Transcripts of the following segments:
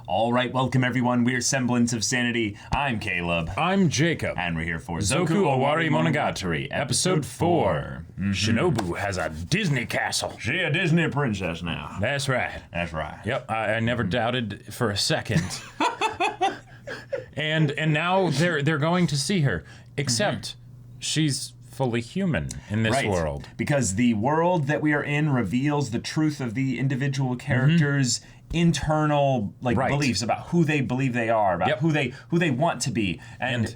All right, welcome everyone. We're Semblance of Sanity. I'm Caleb. I'm Jacob. And we're here for Zoku Owarimonogatari, Episode 4. Shinobu has a Disney castle. She a Disney princess now. That's right. That's right. Yep, I never doubted for a second. and now they're going to see her, except she's fully human in this world. Because the world that we are in reveals the truth of the individual characters' internal beliefs about who they believe they are, about who they want to be. And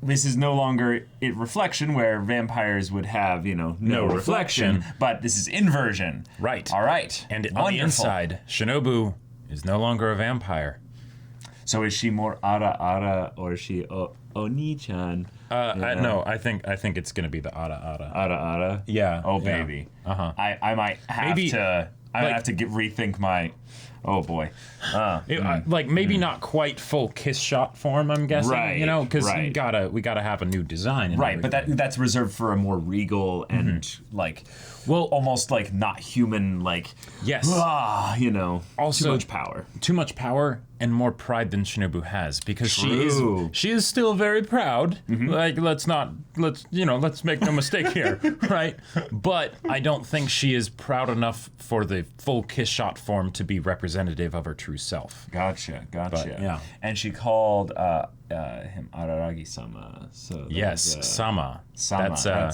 this is no longer a reflection where vampires would have, no reflection, but this is inversion. Right. All right. And on the inside, Shinobu is no longer a vampire. So is she more Ara or is she Oni-chan? No, I think it's gonna be the Ara. Ara? Yeah. Oh baby. Uh-huh. I might have to rethink my. Oh boy. Maybe not quite full kiss shot form, I'm guessing. Right. Because we gotta have a new design. Right, but that's reserved for a more regal and almost like not human, yes. Also, too much power. Too much power and more pride than Shinobu has, because True. she is still very proud. Let's make no mistake here, right? But I don't think she is proud enough for the full kiss shot form to be representative of her true self. Gotcha. But, yeah. And she called him Araragi-sama. So yes, Sama. Sama.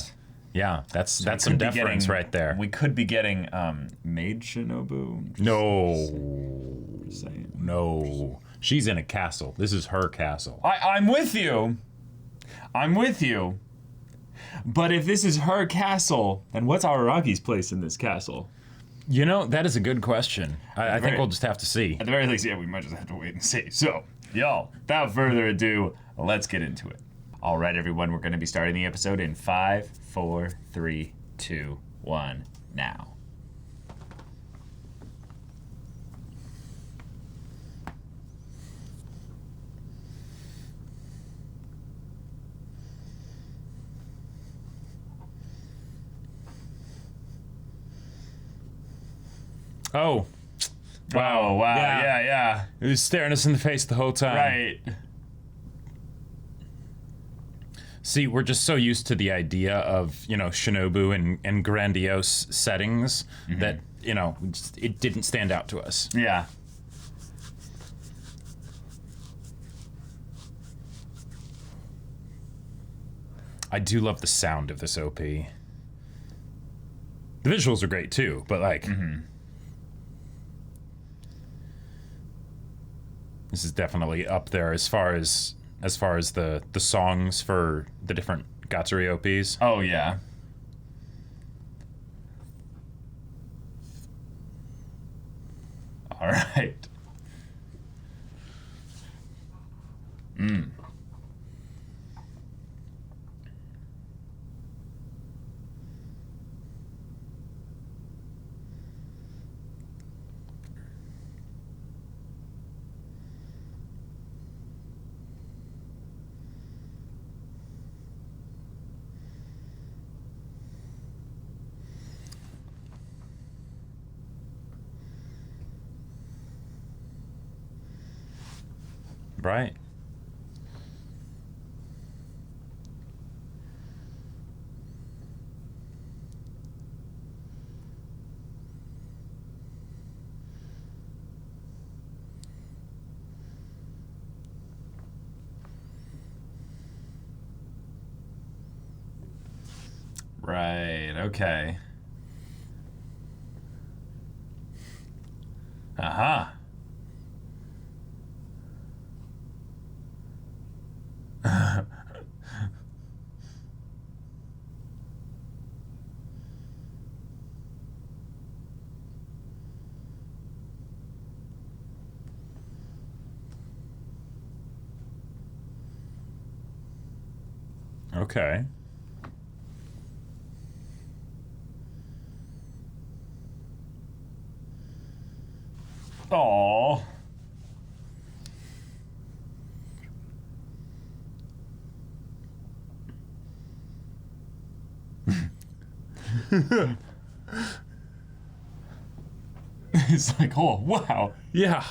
That's some deference right there. We could be getting Maid Shinobu. No. She's in a castle. This is her castle. I'm with you. But if this is her castle, then what's Araragi's place in this castle? That is a good question. I think we'll just have to see. At the very least, we might just have to wait and see. So, y'all, without further ado, let's get into it. All right, everyone, we're going to be starting the episode in 5, 4, 3, 2, 1, now. Oh. Wow. Yeah. He was staring us in the face the whole time. Right. See, we're just so used to the idea of, Shinobu and grandiose settings that, it didn't stand out to us. Yeah. I do love the sound of this OP. The visuals are great too, but this is definitely up there as far as the songs for the different Gatsuri OPs. Oh yeah. All right. Right. Right, okay. Aha. Okay. Aww. It's like, oh, wow. Yeah.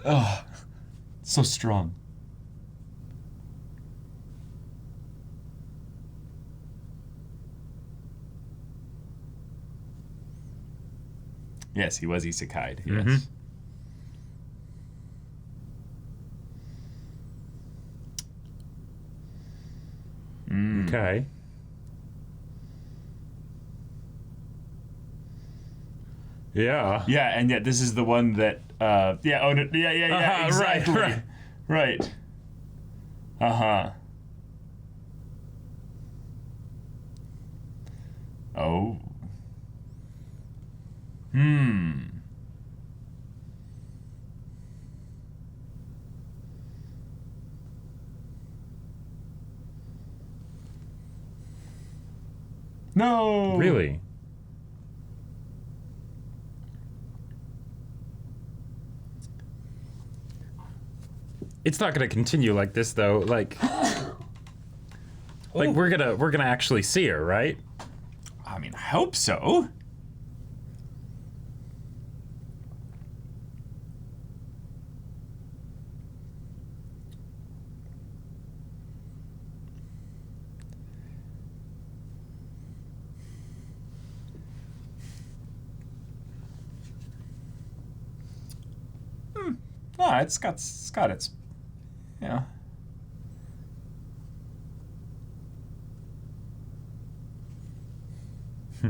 Oh, so strong. Yes, he was isekai'd. Yes. Okay. Yeah. Yeah, and yet this is the one that. Exactly. Right. Oh. No. Really? It's not going to continue like this, though. Like we're gonna actually see her, right? I mean, I hope so. Oh, it's got its, yeah. I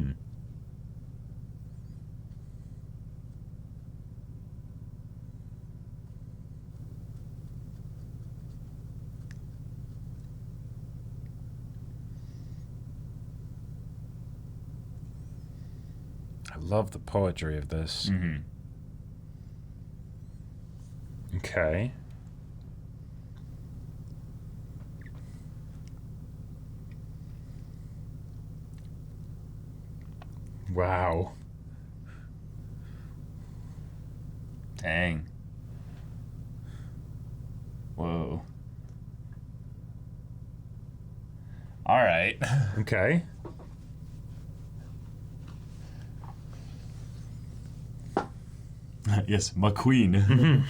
love the poetry of this. Okay. Wow. Dang. Whoa. All right. Okay. Yes, my queen.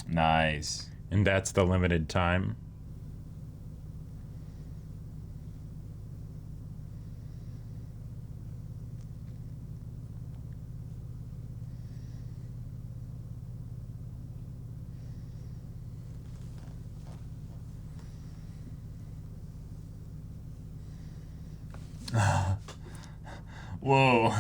Nice. And that's the limited time. Whoa.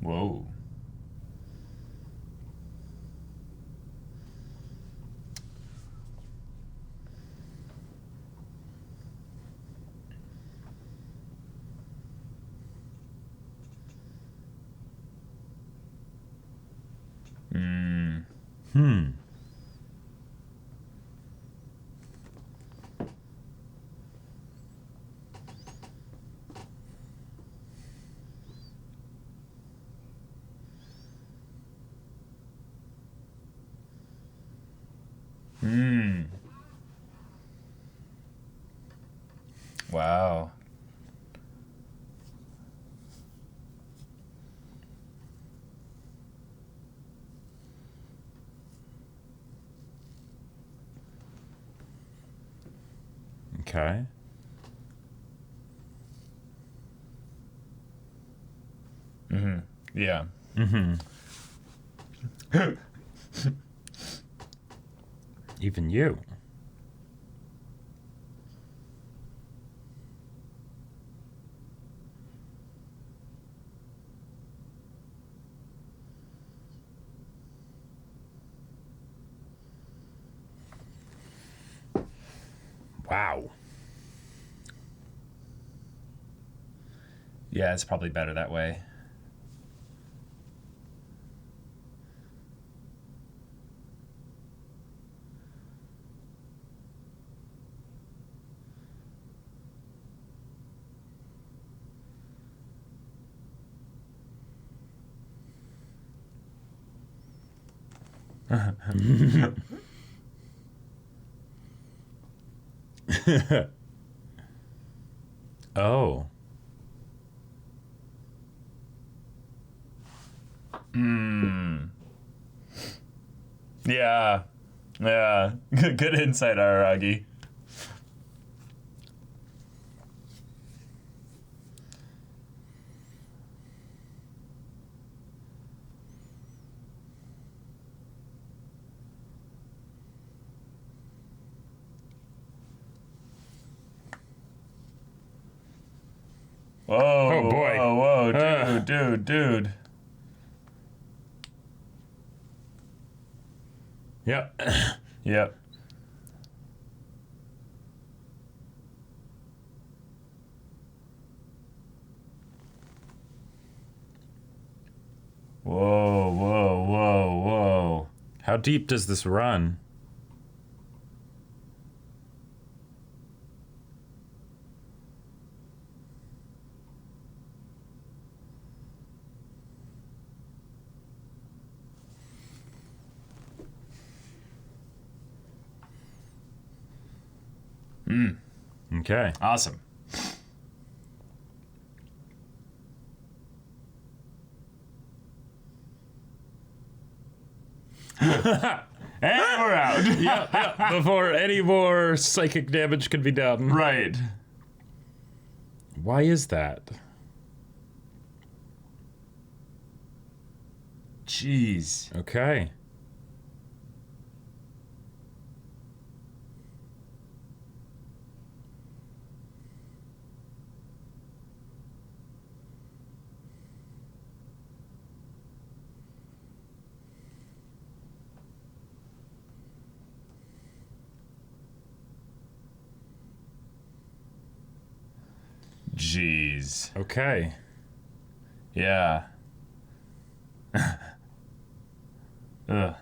Whoa. Wow. Okay. Yeah. Even you. Wow. Yeah, it's probably better that way. Oh. Yeah. Yeah. Good insight, Araragi. Whoa, Oh, boy. Whoa, dude. Yep. Yep. Whoa. How deep does this run? Okay. Awesome. And we're out. Yeah. Before any more psychic damage could be done. Right. Why is that? Jeez. Okay. Jeez. Okay. Yeah. Ugh.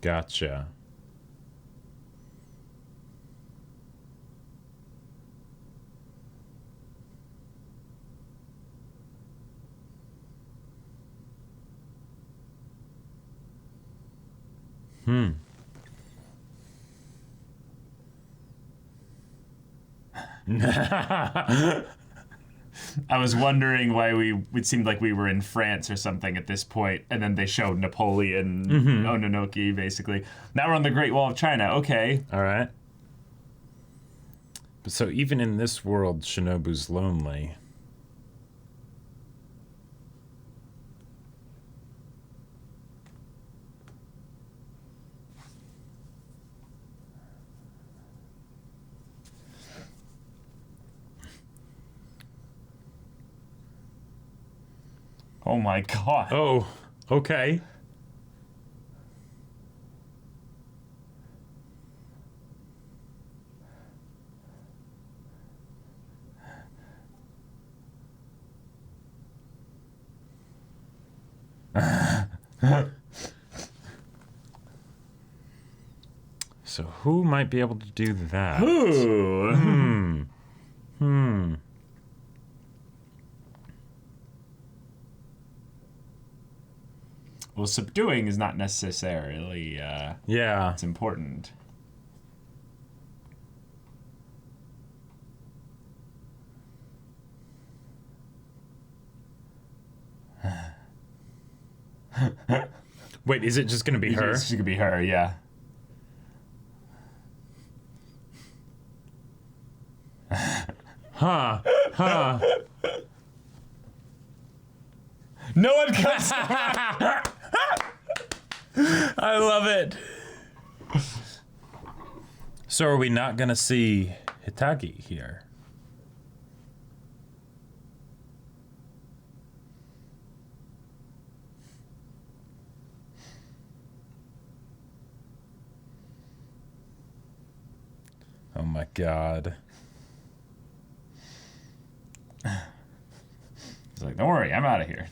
Gotcha. I was wondering why it seemed like we were in France or something at this point, and then they showed Napoleon, Ononoki, basically. Now we're on the Great Wall of China. Okay. All right. So even in this world, Shinobu's lonely. Oh my god. Oh, okay. So who might be able to do that? Ooh. Well, subduing is not necessarily, Yeah. it's important. Wait, is it just going to be her? She could be her, yeah. Huh. No one comes. I love it. So are we not going to see Hitagi here? Oh my god. He's like, don't worry, I'm out of here.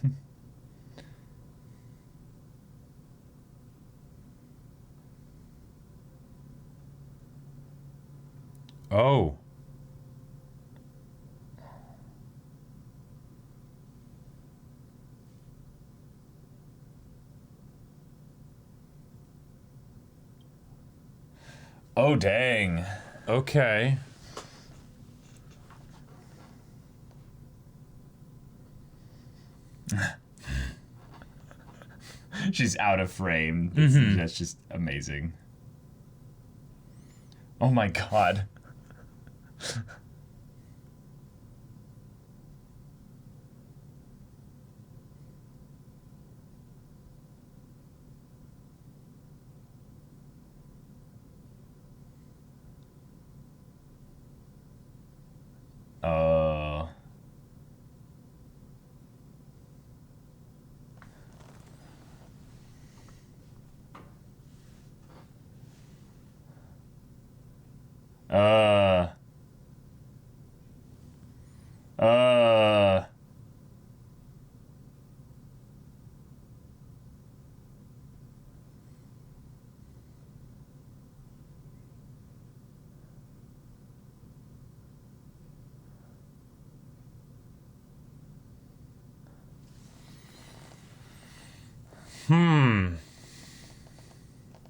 Oh. Oh, dang. Okay. She's out of frame. That's just amazing. Oh my god. Uh. Uh.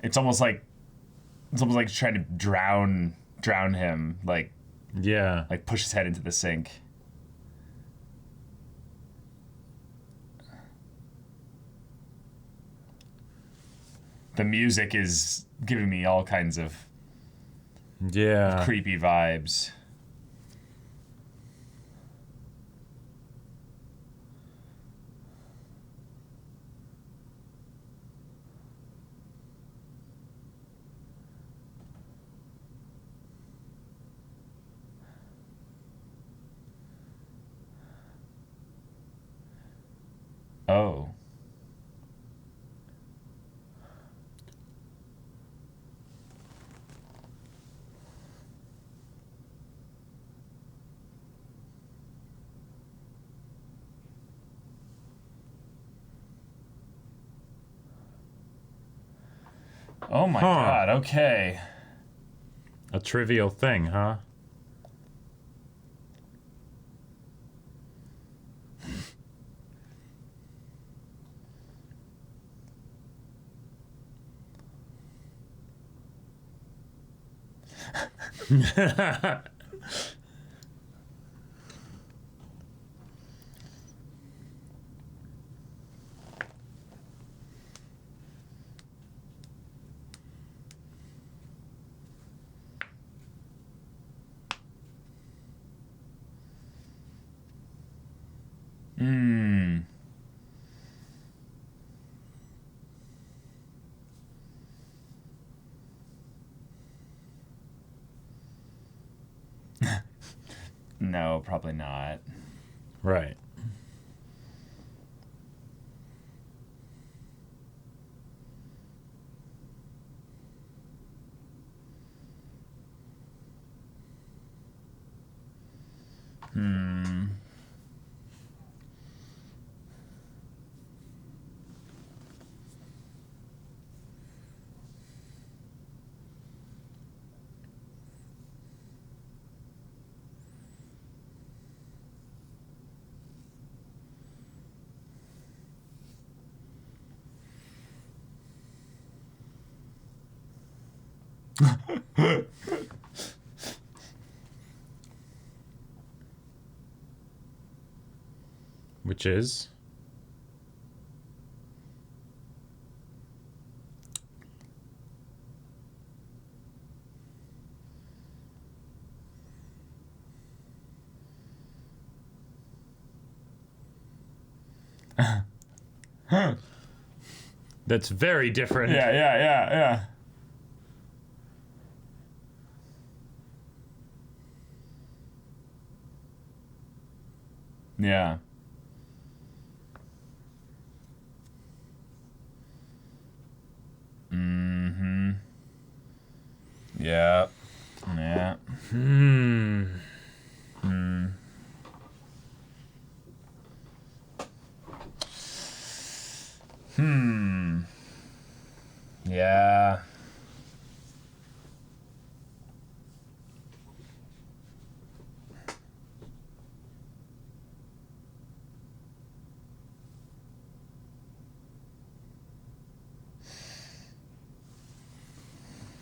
It's almost like trying to drown him, like Yeah. like push his head into the sink. The music is giving me all kinds of Yeah. creepy vibes. Oh. Oh my god, okay. A trivial thing, huh? No, probably not. Right. Which is? That's very different. Yeah. Yeah. Mm-hmm. Yeah. Yeah. Yeah.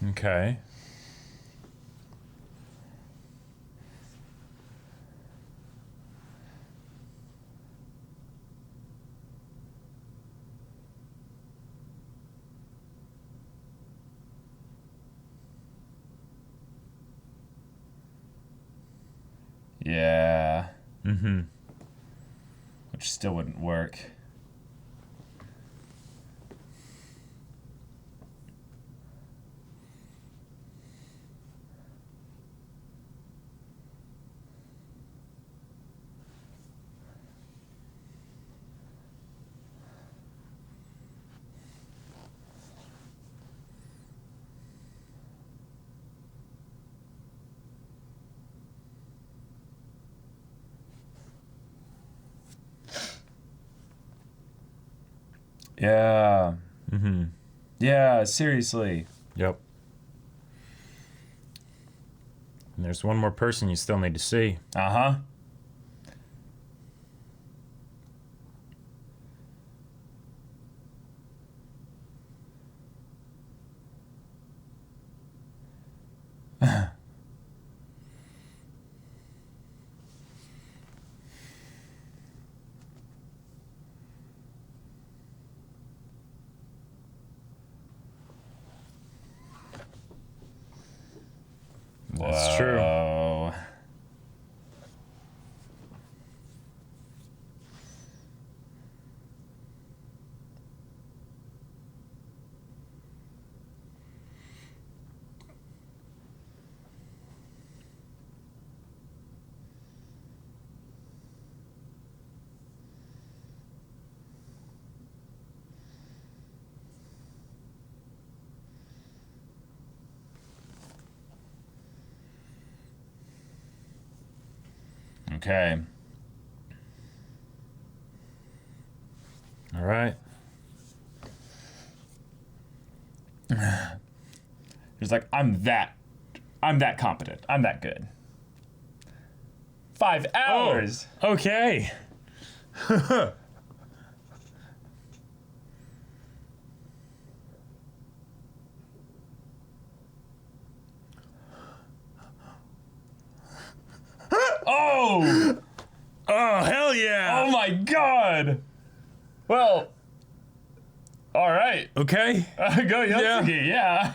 Okay. Yeah. Mm-hmm. Which still wouldn't work. Yeah. Mm-hmm. Yeah, seriously. Yep. And there's one more person you still need to see. Uh-huh. That's true. Okay. All right. He's like, I'm that competent. I'm that good. 5 hours. Oh, okay. Oh! Oh, hell yeah! Oh my god! Well, all right. Okay. Go Yotsugi, yeah.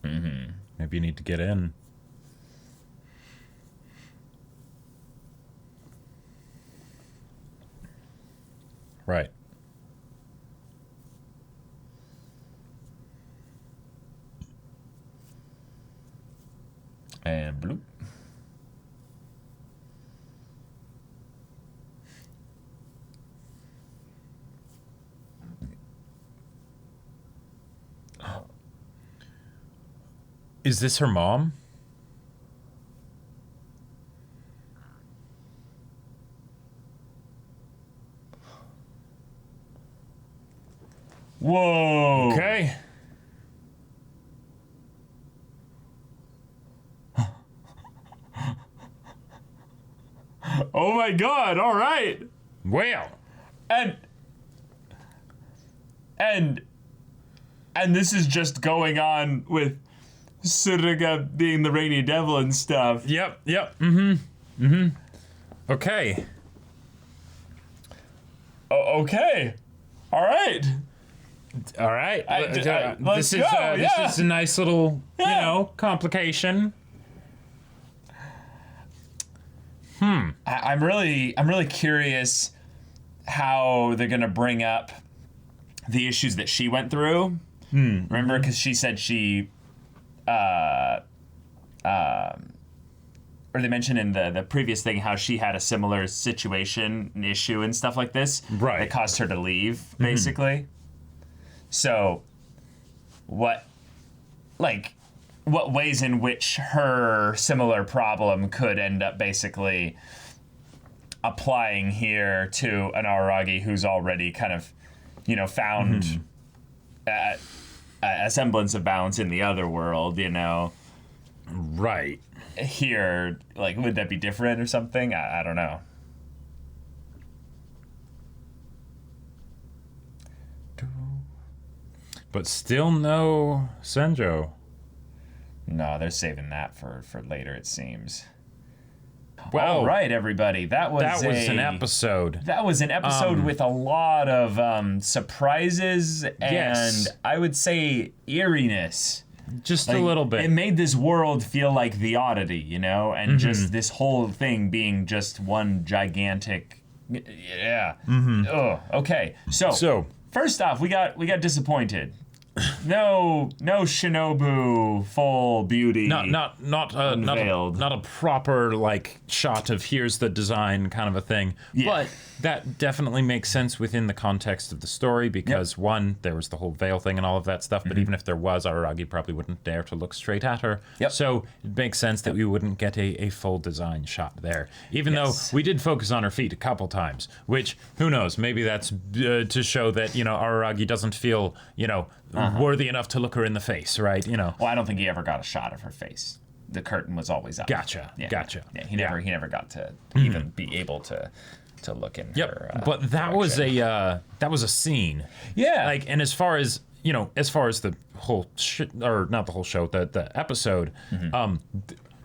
Mm-hmm. Maybe you need to get in. Right. And bloop. Is this her mom? Whoa. Okay. Oh my god, all right. Well. And this is just going on with Tsuruga being the rainy devil and stuff. Yep. Mm-hmm. Mm-hmm. Okay. Okay. All right. All right. Let's this go. This is a nice little, complication. I'm really curious how they're gonna bring up the issues that she went through. Remember, because she said she, or they mentioned in the previous thing how she had a similar situation, an issue, and stuff like this. Right. That caused her to leave, basically. So, what ways in which her similar problem could end up basically applying here to an Araragi who's already kind of, found a semblance of balance in the other world, Right. Here, would that be different or something? I don't know. But still no Senjo. No, they're saving that for later, it seems. Well, all right, everybody. That was an episode. That was an episode with a lot of surprises and I would say eeriness. Just a little bit. It made this world feel like The Oddity, you know, and just this whole thing being just one gigantic. Yeah. Oh, okay. So first off, we got disappointed. No Shinobu full beauty. Not a proper like shot of here's the design kind of a thing. Yeah. But that definitely makes sense within the context of the story because one, there was the whole veil thing and all of that stuff, but even if there was, Araragi probably wouldn't dare to look straight at her. So it makes sense that we wouldn't get a full design shot there. Even though we did focus on her feet a couple times, which who knows, maybe that's to show that, you know, Araragi doesn't feel, you know, worthy enough to look her in the face, right? You know. Well, I don't think he ever got a shot of her face. The curtain was always up. Gotcha. Yeah, he never got to even be able to look in her. But that was a scene. Yeah. Like, and as far as you know, as far as the whole or not the whole show, the episode,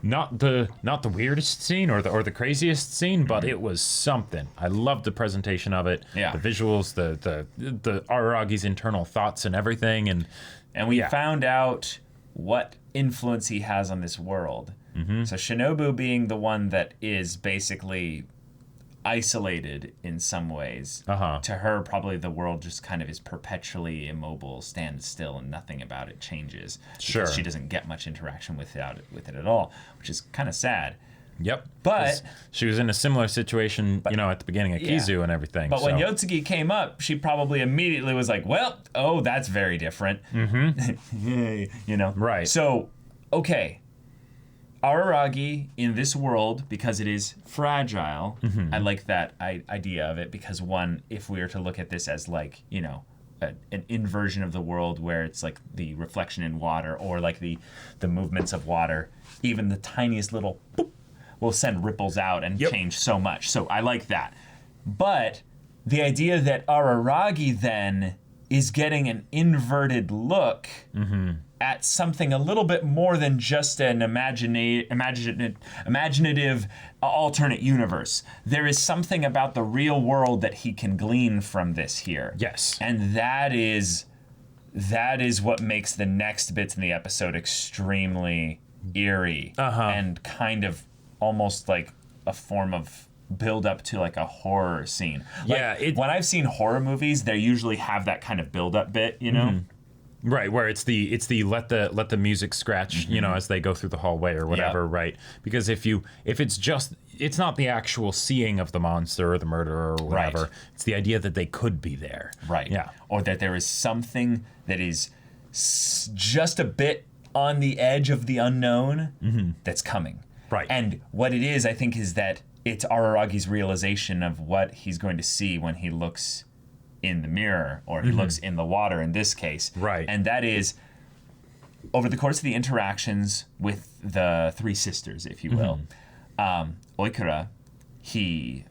not the weirdest scene or the craziest scene, but it was something. I loved the presentation of it. Yeah. The visuals, the Araragi's internal thoughts and everything, and we found out what influence he has on this world. So Shinobu being the one that is basically isolated in some ways. To her, probably the world just kind of is perpetually immobile, stands still, and nothing about it changes. Because she doesn't get much interaction with it at all, which is kind of sad. Yep. But she was in a similar situation, you know, at the beginning of Kizu and everything. But when Yotsugi came up, she probably immediately was like, well, that's very different. You know? Right. So, okay. Araragi in this world, because it is fragile, I like that idea of it, because one, if we were to look at this as like, you know, an inversion of the world where it's like the reflection in water or like the movements of water, even the tiniest little boop will send ripples out and change so much. So I like that. But the idea that Araragi then is getting an inverted look at something a little bit more than just an imaginative alternate universe. There is something about the real world that he can glean from this here. Yes. And that is what makes the next bits in the episode extremely eerie and kind of almost like a form of build up to like a horror scene. Like, when I've seen horror movies, they usually have that kind of build up bit, you know? Right, where it's the let the music scratch, you know, as they go through the hallway or whatever, right? Because if it's not the actual seeing of the monster or the murderer or whatever. Right. It's the idea that they could be there. Right. Yeah. Or that there is something that is just a bit on the edge of the unknown that's coming. Right. And what it is, I think, is that it's Araragi's realization of what he's going to see when he looks in the mirror, or he looks in the water in this case. Right. And that is, over the course of the interactions with the three sisters, if you will, Oikura, he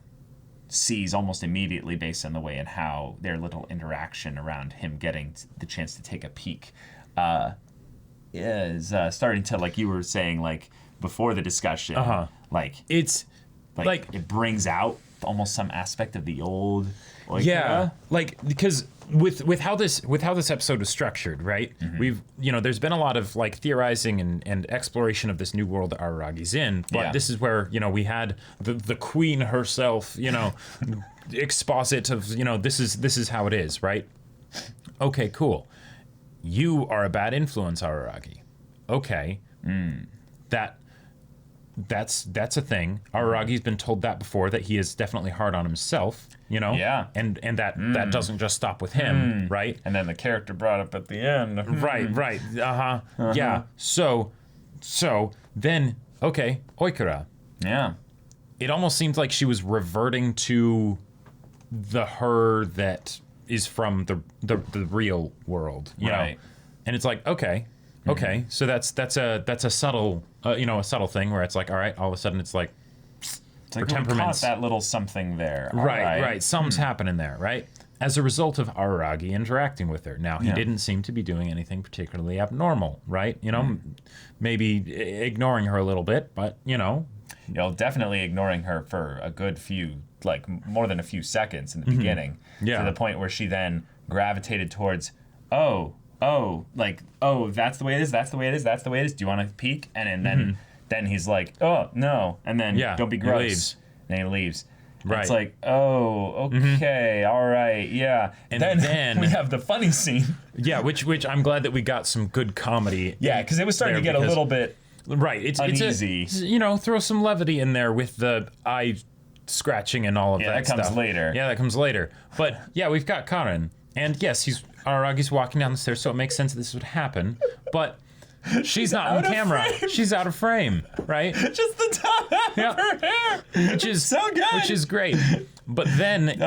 sees almost immediately, based on the way and how their little interaction around him getting the chance to take a peek, is starting to, like you were saying, like before the discussion, like it's like it brings out almost some aspect of the old Oikura. Yeah, like because with how this episode is structured, right? We've there's been a lot of like theorizing and exploration of this new world that Araragi's in, but this is where we had the queen herself, exposit of this is how it is, right? Okay, cool. You are a bad influence, Araragi. Okay, that's a thing. Araragi's been told that before, that he is definitely hard on himself, Yeah. And that doesn't just stop with him, right? And then the character brought up at the end. Right. Yeah. So then, okay, Oikura. Yeah. It almost seems like she was reverting to the her that is from the real world, you know? And it's like, okay, so that's a subtle a subtle thing where it's like, all right, all of a sudden it's like her temperaments, that little something there. Right. Something's happening there, right? as a result of Araragi interacting with her. Now, he didn't seem to be doing anything particularly abnormal, right? You know, maybe ignoring her a little bit, but, you know. Definitely ignoring her for a good few, like, more than a few seconds in the beginning. Yeah. To the point where she then gravitated towards, that's the way it is, that's the way it is, that's the way it is. Do you want to peek? And then he's like, oh, no. And then, don't be gross. He leaves. And he leaves. Right. It's like, oh, okay, all right, yeah. And then we have the funny scene. Yeah, which I'm glad that we got some good comedy. Yeah, because it was starting to get a little bit uneasy. It's throw some levity in there with the eye scratching and all of that stuff. Yeah, that comes later. Yeah, that comes later. But yeah, we've got Karen. And yes, Araragi's walking down the stairs, so it makes sense that this would happen. But she's not on camera. She's out of frame, right? Just the top half of her hair. Which is so good. Which is great. But then,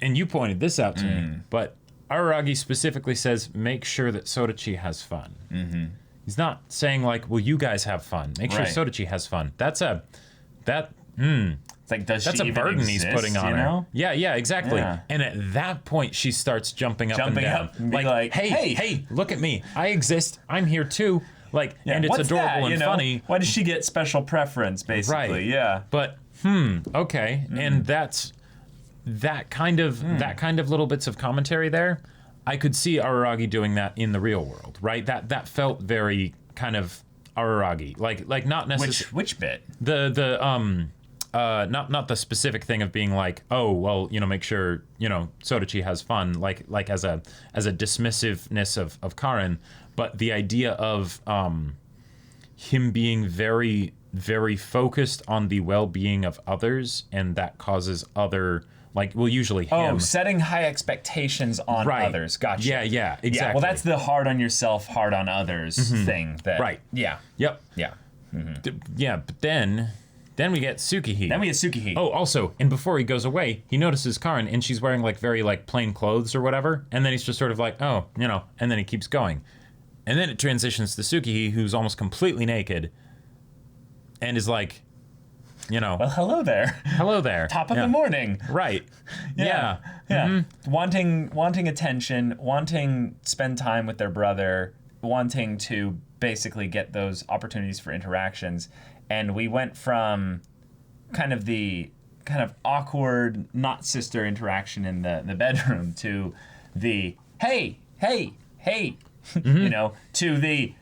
and you pointed this out to me, but Araragi specifically says, make sure that Sodachi has fun. Mm-hmm. He's not saying like, well, you guys have fun. Make sure Sodachi has fun. It's like, that's a burden he's putting on her. Yeah, exactly. Yeah. And at that point, she starts jumping up and down. Like, hey, look at me. I exist. I'm here too. Like, and it's adorable and funny. Why does she get special preference, basically? Right. Yeah. But, okay. And that's that kind of little bits of commentary there. I could see Araragi doing that in the real world, right? That felt very kind of Araragi. Like not necessarily. Which bit? Not the specific thing of being like, oh, well, make sure, Sodachi has fun, like as a dismissiveness of Karen, but the idea of him being very, very focused on the well-being of others, and that causes usually him. Oh, setting high expectations on others. Gotcha. Yeah, exactly. Yeah, well, that's the hard on yourself, hard on others thing. Right. Yeah. Yep. Yeah. Yeah, but then we get Tsukihi. Oh, also, and before he goes away, he notices Karen, and she's wearing very plain clothes or whatever, and then he's just sort of like, oh, and then he keeps going. And then it transitions to Tsukihi, who's almost completely naked, and is like, well, hello there. Hello there. Top of the morning. Right. Yeah. Mm-hmm. Wanting attention, wanting to spend time with their brother, wanting to basically get those opportunities for interactions. And we went from kind of awkward, not sister interaction in the bedroom to the hey, to the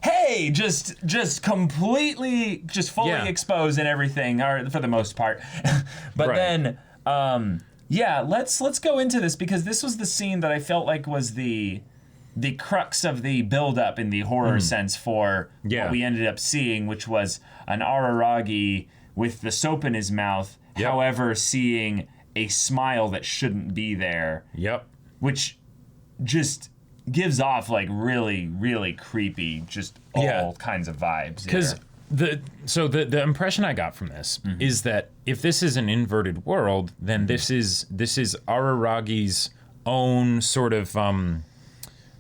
hey, just completely, just fully exposed and everything, or for the most part. But then, let's go into this, because this was the scene that I felt like was the crux of the build-up in the horror sense for what we ended up seeing, which was an Araragi with the soap in his mouth, however, seeing a smile that shouldn't be there. Yep. Which just gives off really, really creepy, just all kinds vibes. Because the impression I got from this is that if this is an inverted world, then this is Araragi's own sort of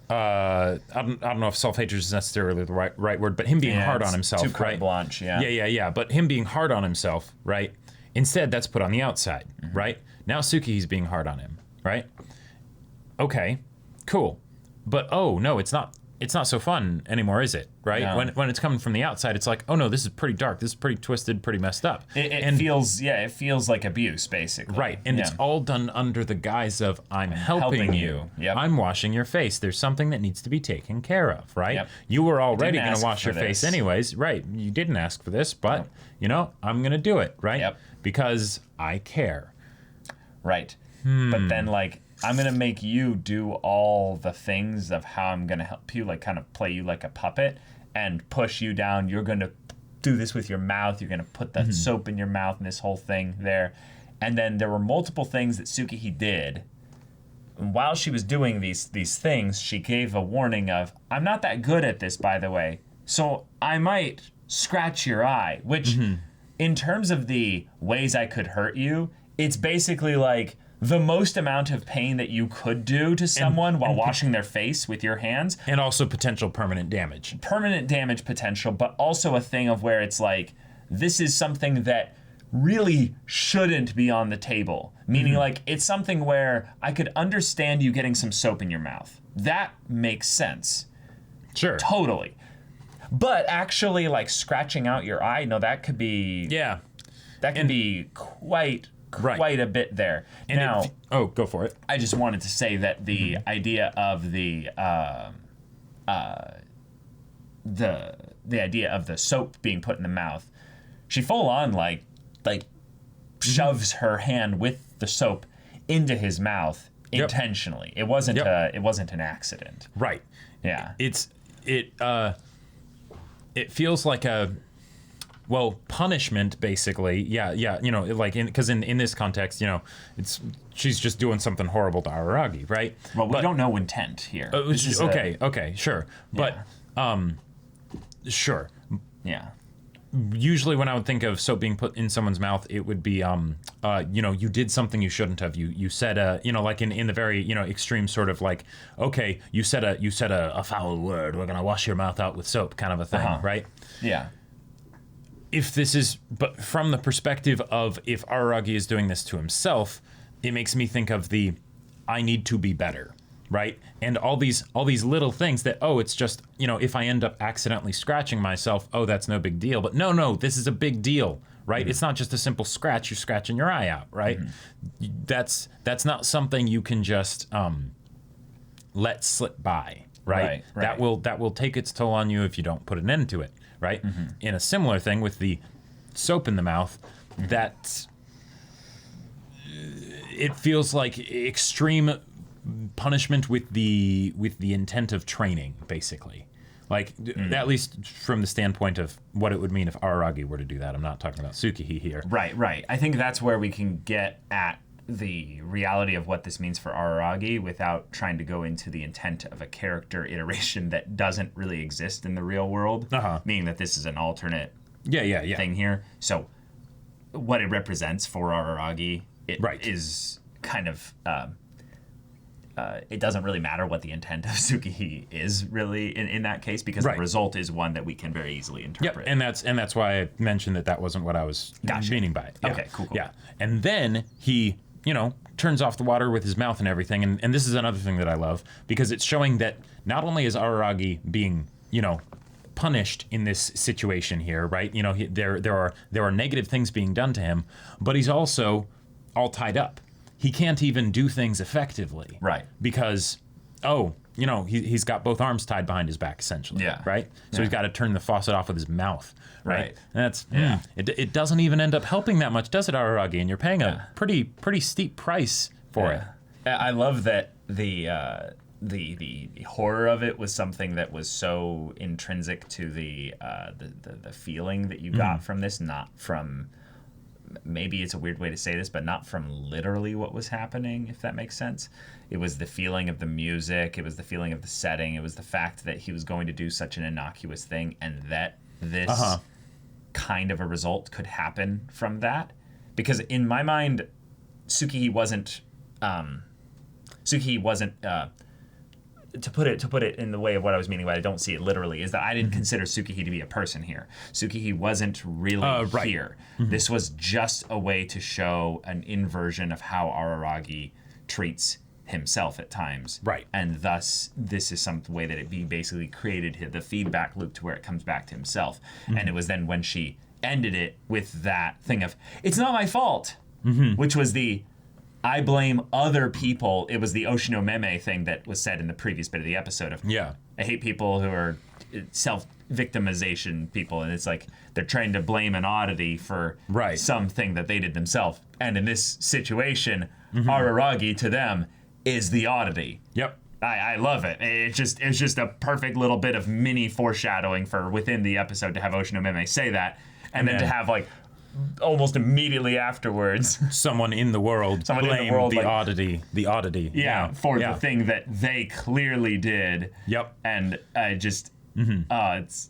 I don't know if self-hatred is necessarily the right word, but him being hard on himself, too carte blanche, Yeah. But him being hard on himself, right? Instead, that's put on the outside, right? Now Tsukihi's being hard on him, right? Okay, cool. But oh no, it's not so fun anymore, is it? Right? No. When it's coming from the outside, it's like, oh no, this is pretty dark. This is pretty twisted, pretty messed up. It feels like abuse, basically. Right, and it's all done under the guise of I'm helping you. Yep. I'm washing your face. There's something that needs to be taken care of, right? Yep. You were already going to wash your face anyways, right? You didn't ask for this, but I'm going to do it, right? Yep. Because I care. Right. But then I'm going to make you do all the things of how I'm going to help you, kind of play you like a puppet and push you down. You're going to do this with your mouth. You're going to put the soap in your mouth and this whole thing there. And then there were multiple things that Tsukihi did. And while she was doing these things, she gave a warning of, I'm not that good at this, by the way, so I might scratch your eye, which in terms of the ways I could hurt you, it's basically like the most amount of pain that you could do to someone while washing their face with your hands. And also potential permanent damage. Permanent damage potential, but also a thing of where it's like, this is something that really shouldn't be on the table. Meaning, like, it's something where I could understand you getting some soap in your mouth. That makes sense. Sure. Totally. But actually, like, scratching out your eye, no, that could be... Yeah. That can be quite a bit there. And now, go for it. I just wanted to say that the idea of the idea of the soap being put in the mouth, she full on like shoves her hand with the soap into his mouth intentionally. It wasn't an accident. Right. Yeah. It feels like a punishment, basically. Yeah, you know, like, because in this context, you know, she's just doing something horrible to Araragi, right? Well, we don't know intent here. Okay, sure. But, sure. Yeah. Usually when I would think of soap being put in someone's mouth, it would be, you know, you did something you shouldn't have. You said, you know, like in the very, you know, extreme sort of like, okay, you said a foul word. We're going to wash your mouth out with soap kind of a thing, right? Yeah. If this is, but from the perspective of if Araragi is doing this to himself, it makes me think of the I need to be better, right? And all these little things that, it's just, you know, if I end up accidentally scratching myself, that's no big deal. But no, this is a big deal, right? Mm-hmm. It's not just a simple scratch, you're scratching your eye out, right? Mm-hmm. That's not something you can just let slip by, right? That will take its toll on you if you don't put an end to it. Right? Mm-hmm. In a similar thing with the soap in the mouth, that it feels like extreme punishment with the intent of training, basically. Like, at least from the standpoint of what it would mean if Araragi were to do that. I'm not talking about Tsukihi here. Right. I think that's where we can get at the reality of what this means for Araragi without trying to go into the intent of a character iteration that doesn't really exist in the real world, meaning that this is an alternate thing here. So what it represents for Araragi, is kind of... it doesn't really matter what the intent of Tsukihi is really in that case, because the result is one that we can very easily interpret. And that's why I mentioned that wasn't what I was meaning by it. Yeah. Okay, cool. Yeah, and then he, you know, turns off the water with his mouth and everything, and this is another thing that I love, because it's showing that not only is Araragi being, you know, punished in this situation here, right? You know, there are negative things being done to him, but he's also all tied up. He can't even do things effectively. Right. Because, you know, he's got both arms tied behind his back, essentially. Yeah. Right? So he's got to turn the faucet off with his mouth. Right. And that's, it doesn't even end up helping that much, does it, Araragi? And you're paying a pretty steep price for it. I love that the horror of it was something that was so intrinsic to the feeling that you got from this, not from... Maybe it's a weird way to say this, but not from literally what was happening, if that makes sense. It was the feeling of the music. It was the feeling of the setting. It was the fact that he was going to do such an innocuous thing, and that this kind of a result could happen from that. Because in my mind, Tsukihi wasn't to put it in the way of what I was meaning, but I don't see it literally, is that I didn't consider Tsukihi to be a person here. Tsukihi wasn't really here. Mm-hmm. This was just a way to show an inversion of how Araragi treats himself at times. Right. And thus, this is some way that it basically created the feedback loop to where it comes back to himself. Mm-hmm. And it was then when she ended it with that thing of, it's not my fault, which was the... I blame other people. It was the Oshinomeme thing that was said in the previous bit of the episode of, I hate people who are self-victimization people, and it's like they're trying to blame an oddity for something that they did themselves. And in this situation, Araragi to them is the oddity. Yep. I love it. It's just a perfect little bit of mini foreshadowing for within the episode to have Oshinomeme say that, and then to have like almost immediately afterwards someone in the world blame the oddity. For the thing that they clearly did. Yep. And I just it's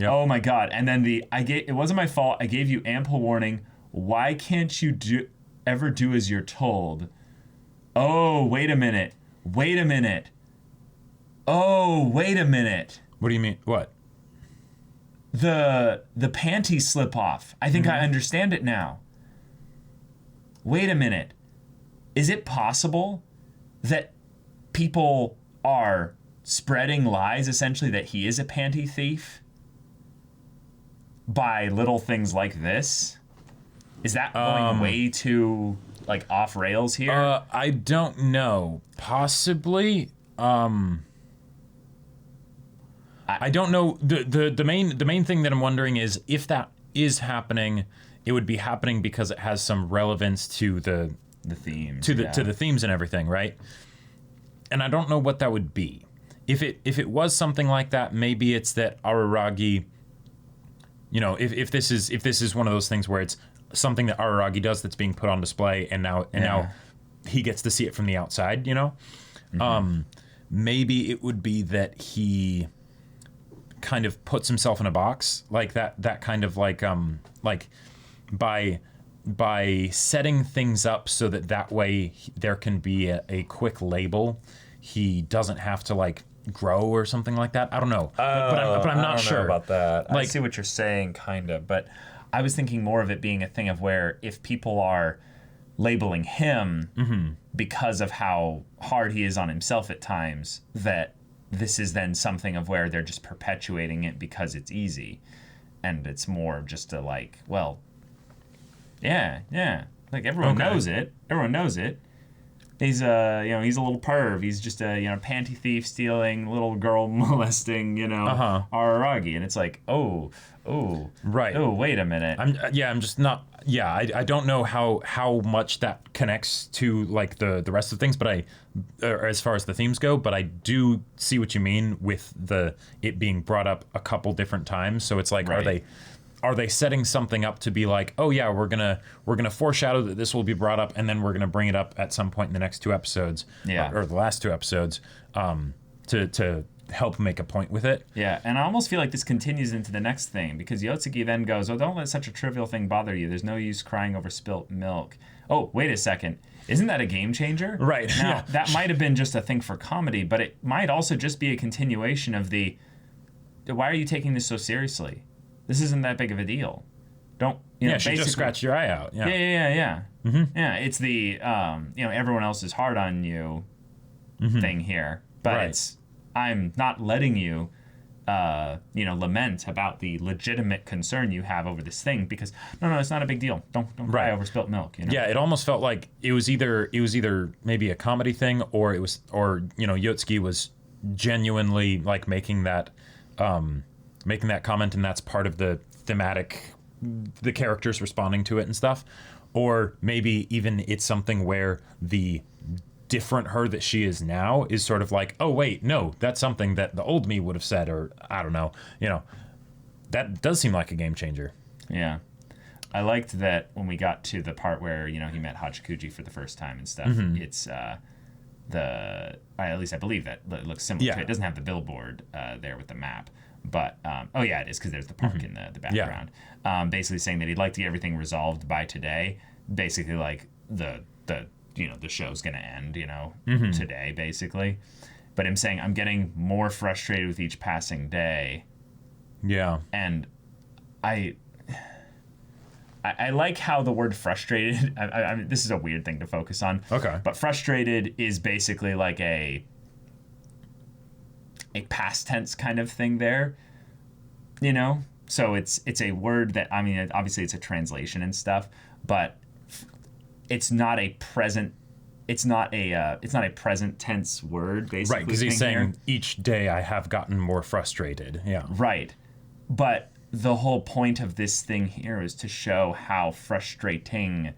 oh my god. And then it wasn't my fault. I gave you ample warning. Why can't you ever do as you're told? Oh, wait a minute. Oh, wait a minute. What do you mean? What? the panties slip off. I think I understand it now. Wait a minute. Is it possible that people are spreading lies, essentially, that he is a panty thief by little things like this? Is that going way too, like, off rails here? I don't know. Possibly. I don't know. The main thing that I'm wondering is if that is happening, it would be happening because it has some relevance to the themes, to the themes and everything, right? And I don't know what that would be. If it was something like that, maybe it's that Araragi, you know, if this is one of those things where it's something that Araragi does that's being put on display, and now he gets to see it from the outside, you know. Maybe it would be that he kind of puts himself in a box, like that kind of like by setting things up so that way there can be a quick label. He doesn't have to like grow or something like that. I don't know, but I'm not sure about that. Like, I see what you're saying, kind of, but I was thinking more of it being a thing of where if people are labeling him because of how hard he is on himself at times, that this is then something of where they're just perpetuating it because it's easy, and it's more just a like, well, yeah, like everyone knows it. Everyone knows it. He's he's a little perv. He's just a panty thief, stealing, little girl molesting, Araragi, and it's like, right. Oh, wait a minute. I'm just not. Yeah, I don't know how much that connects to like the rest of things, but as far as the themes go, but I do see what you mean with it being brought up a couple different times. So it's like, right. Are they setting something up to be like, oh yeah, we're gonna foreshadow that this will be brought up, and then we're gonna bring it up at some point in the next two episodes, or the last two episodes, to help make a point with it. Yeah, and I almost feel like this continues into the next thing, because Yotsugi then goes, oh, don't let such a trivial thing bother you. There's no use crying over spilt milk. Oh, wait a second. Isn't that a game changer? Right. Now, that might have been just a thing for comedy, but it might also just be a continuation of why are you taking this so seriously? This isn't that big of a deal. Don't, she just scratched your eye out. Yeah. Yeah. Yeah, it's the, everyone else is hard on you thing here, but it's, I'm not letting you, lament about the legitimate concern you have over this thing, because no, it's not a big deal. Don't cry over spilt milk. Yeah, it almost felt like it was either maybe a comedy thing, or Yotsugi was genuinely like making that comment, and that's part of the thematic, the characters responding to it and stuff, or maybe even it's something where the different her that she is now is sort of like, oh wait, no, that's something that the old me would have said, or I don't know, that does seem like a game changer. Yeah, I liked that when we got to the part where he met Hachikuji for the first time and stuff. It's at least I believe that it looks similar to it. It doesn't have the billboard there with the map, but it is, because there's the park in the background. Basically saying that he'd like to get everything resolved by today. Basically, like the show's gonna end, today, basically. But him saying, I'm getting more frustrated with each passing day. Yeah. And I like how the word frustrated, I mean, this is a weird thing to focus on. Okay. But frustrated is basically like a past tense kind of thing there, So it's a word that, I mean, obviously it's a translation and stuff, but it's not a present. It's not a present tense word, basically. Right, because he's saying each day I have gotten more frustrated. Yeah. Right, but the whole point of this thing here is to show how frustrating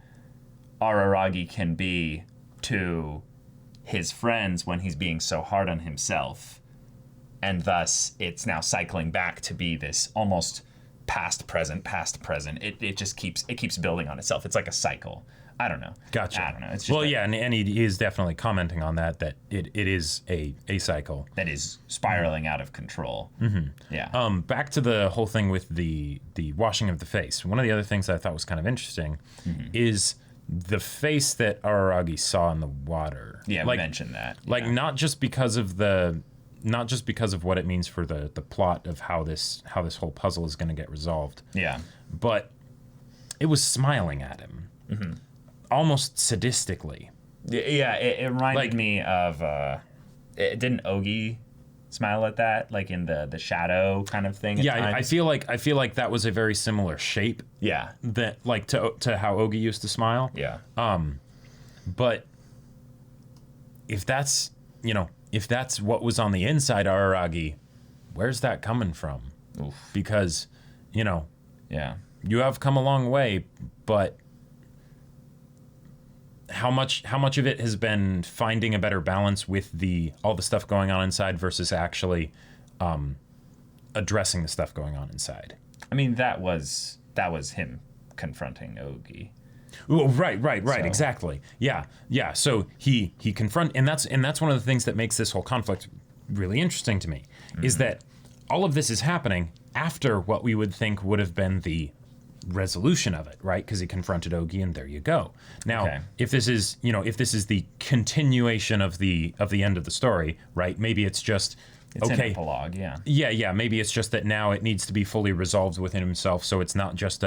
Araragi can be to his friends when he's being so hard on himself, and thus it's now cycling back to be this almost past present. It just keeps building on itself. It's like a cycle. I don't know. Gotcha. I don't know. It's just and he is definitely commenting on that it is a cycle that is spiraling out of control. Yeah. Back to the whole thing with the washing of the face. One of the other things that I thought was kind of interesting is the face that Araragi saw in the water. Yeah, we mentioned that. Like, not just because of the not just because of what it means for the plot of how this whole puzzle is going to get resolved. Yeah. But it was smiling at him, almost sadistically. Yeah, it reminded me of. Didn't Ogi smile at that, like in the shadow kind of thing? Yeah, I feel like that was a very similar shape. Yeah. That like to how Ogi used to smile. Yeah. But if that's what was on the inside Araragi, where's that coming from? Oof. Because, yeah, you have come a long way, but how much of it has been finding a better balance with all the stuff going on inside versus actually addressing the stuff going on inside? I mean, that was him confronting Ogi. Oh, right, exactly. Yeah. So he and that's one of the things that makes this whole conflict really interesting to me, is that all of this is happening after what we would think would have been the resolution of it, right? Because he confronted Ogi, and there you go. Now, if this is the continuation of the end of the story, right? Maybe it's just an epilogue, yeah. Yeah. Maybe it's just that now it needs to be fully resolved within himself, so it's not just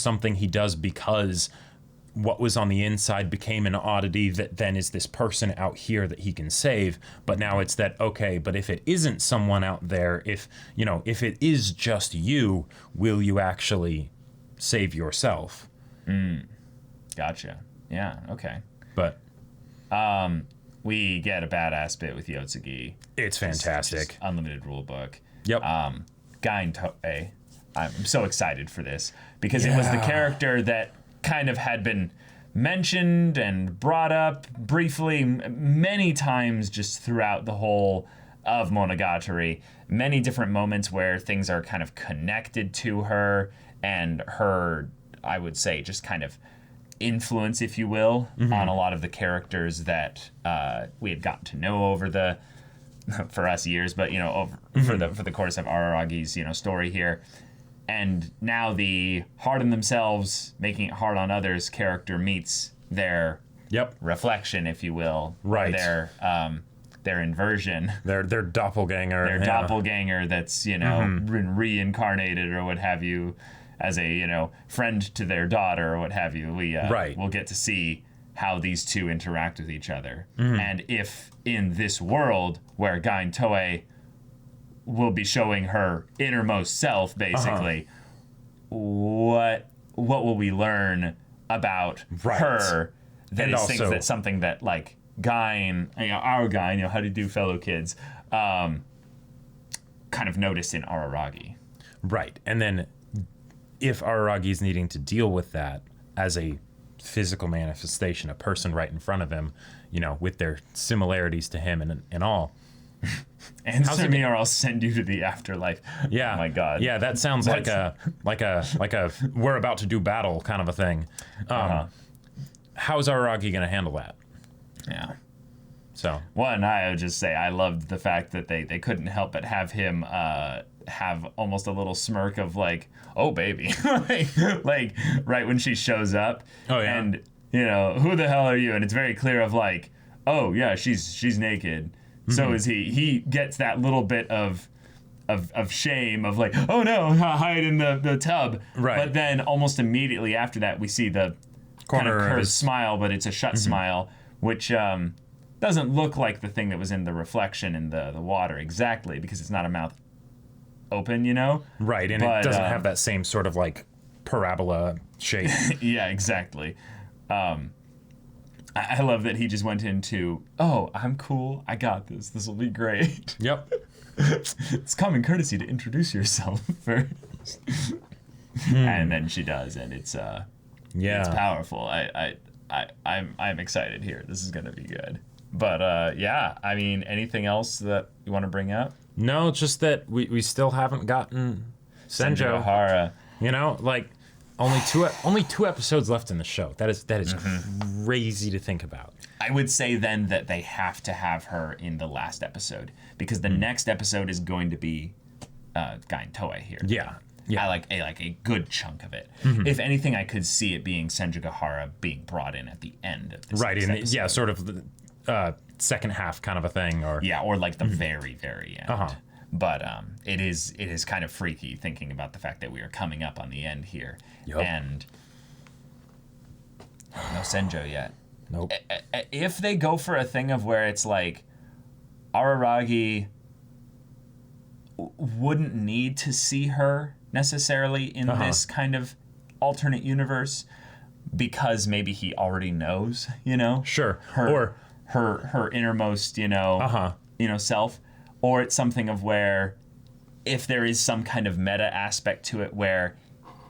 something he does because what was on the inside became an oddity that then is this person out here that he can save. But now it's that, okay, but if it isn't someone out there, if it is just you, will you actually save yourself? Gotcha. Yeah, okay. But we get a badass bit with Yotsugi. It's fantastic. Just unlimited rule book. Yep. Gain Toei. I'm so excited for this because it was the character that kind of had been mentioned and brought up briefly many times just throughout the whole of Monogatari. Many different moments where things are kind of connected to her and her, I would say, just kind of influence, if you will, on a lot of the characters that we had gotten to know over the, for us, years, but for the course of Araragi's story here. And now the hard on themselves, making it hard on others character meets their reflection, if you will. Right. Their inversion. Their doppelganger. Their doppelganger that's, been reincarnated or what have you as a, friend to their daughter or what have you. We'll get to see how these two interact with each other. And if in this world where Gain Toei will be showing her innermost self, basically, what will we learn about her that is something that like Gain, our Gain, how do you do, fellow kids, kind of notice in Araragi. Right. And then if Araragi's needing to deal with that as a physical manifestation, a person right in front of him, with their similarities to him and all, answer me or I'll send you to the afterlife. Yeah. Oh my God. Yeah, that sounds like a we're about to do battle kind of a thing. How's Araragi going to handle that? Yeah. So one, I would just say I loved the fact that they couldn't help but have him have almost a little smirk of like, oh baby, like right when she shows up. Oh yeah. And who the hell are you? And it's very clear of like, oh yeah, she's naked. So is he. He gets that little bit of shame of like, oh no, hide in the tub. Right. But then almost immediately after that, we see the corner kind of curved smile, but it's a shut smile, which doesn't look like the thing that was in the reflection in the water exactly, because it's not a mouth open, Right, and it doesn't have that same sort of like parabola shape. Yeah, exactly. I love that he just went into, oh, I'm cool, I got this, this will be great. Yep. It's common courtesy to introduce yourself first. And then she does, and it's powerful. I'm excited here. This is gonna be good. But I mean, anything else that you want to bring up? No, it's just that we still haven't gotten Senjo Hara. Like only two episodes left in the show. That is crazy to think about. I would say then that they have to have her in the last episode, because the next episode is going to be Gain Toei here. Yeah. I like a good chunk of it. If anything, I could see it being Senju Gahara being brought in at the end of this. Right, and episode. sort of second half kind of a thing, or or like the very, very end. But it is kind of freaky thinking about the fact that we are coming up on the end here, and no Senjo yet. Nope. If they go for a thing of where it's like Araragi wouldn't need to see her necessarily in this kind of alternate universe, because maybe he already knows, Sure. her innermost, self, or it's something of where if there is some kind of meta aspect to it where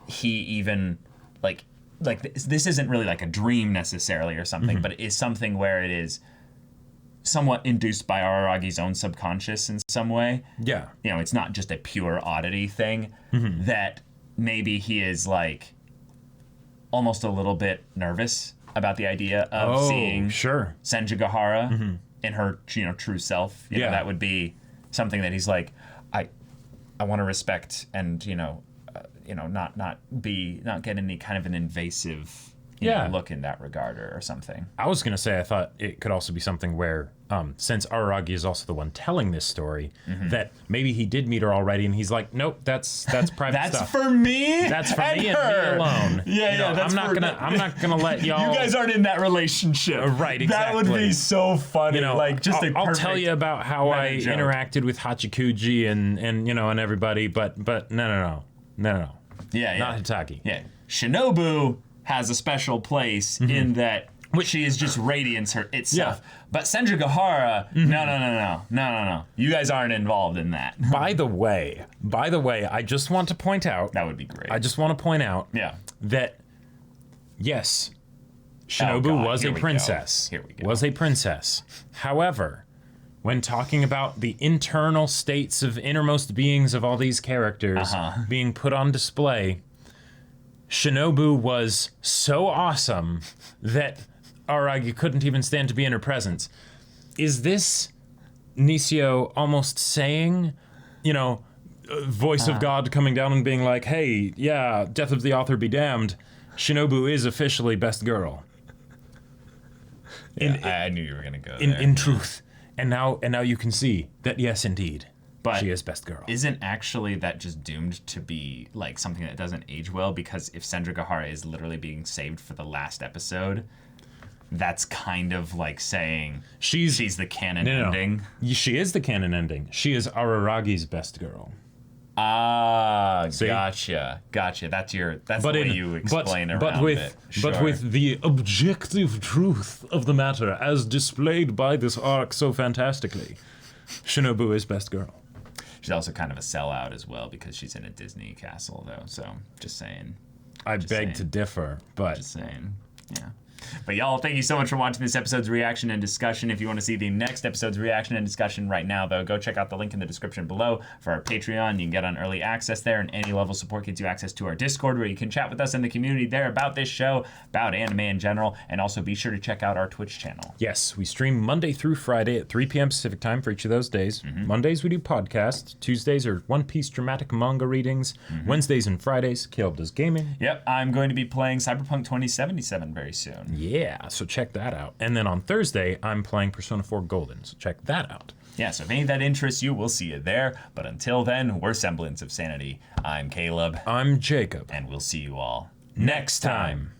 he even like this isn't really like a dream necessarily or something, but it is something where it is somewhat induced by Araragi's own subconscious in some way. Yeah. It's not just a pure oddity thing, that maybe he is like almost a little bit nervous about the idea of seeing Senjigahara in her, true self. That would be something that he's like, I want to respect and, not get any kind of an invasive look in that regard or something. I was going to say, I thought it could also be something where, since Araragi is also the one telling this story, that maybe he did meet her already, and he's like, nope, that's private that's stuff. For me. That's for me her. and me alone. That's I'm not gonna let y'all. You guys aren't in that relationship, right? Exactly. That would be so funny. I'll tell you about how I interacted with Hachikuji and everybody, but no. Yeah. Not Hitaki. Yeah. Shinobu has a special place in that she is just radiance itself. But Senjigahara, no. You guys aren't involved in that. By the way, I just want to point out. That would be great. I just want to point out that, yes, Shinobu was a princess. Here we go. Was a princess. However, when talking about the internal states of innermost beings of all these characters being put on display, Shinobu was so awesome that Araragi couldn't even stand to be in her presence. Is this Nisio almost saying, voice of God coming down and being like, hey, yeah, death of the author be damned, Shinobu is officially best girl. I knew you were going to go there. In truth. And now you can see that, yes, indeed. But she is best girl. Isn't actually that just doomed to be like something that doesn't age well? Because if Senjigahara is literally being saved for the last episode, that's kind of like saying she's the canon ending. She is the canon ending. She is Araragi's best girl. See? Gotcha. That's the way you explain around it. Sure. But with the objective truth of the matter as displayed by this arc so fantastically, Shinobu is best girl. She's also kind of a sellout as well because she's in a Disney castle, though. So, just saying. I beg to differ, but... Just saying. Yeah. But y'all, thank you so much for watching this episode's reaction and discussion. If you want to see the next episode's reaction and discussion right now, though, go check out the link in the description below for our Patreon. You can get on early access there, and any level support gets you access to our Discord, where you can chat with us in the community there about this show, about anime in general, and also be sure to check out our Twitch channel. Yes, we stream Monday through Friday at 3 p.m. Pacific time for each of those days. Mondays we do podcasts. Tuesdays are One Piece dramatic manga readings. Wednesdays and Fridays, Caleb does gaming. Yep, I'm going to be playing Cyberpunk 2077 very soon. Yeah, so check that out. And then on Thursday, I'm playing Persona 4 Golden, so check that out. Yeah, so if any of that interests you, we'll see you there. But until then, we're Semblance of Sanity. I'm Caleb. I'm Jacob. And we'll see you all next time.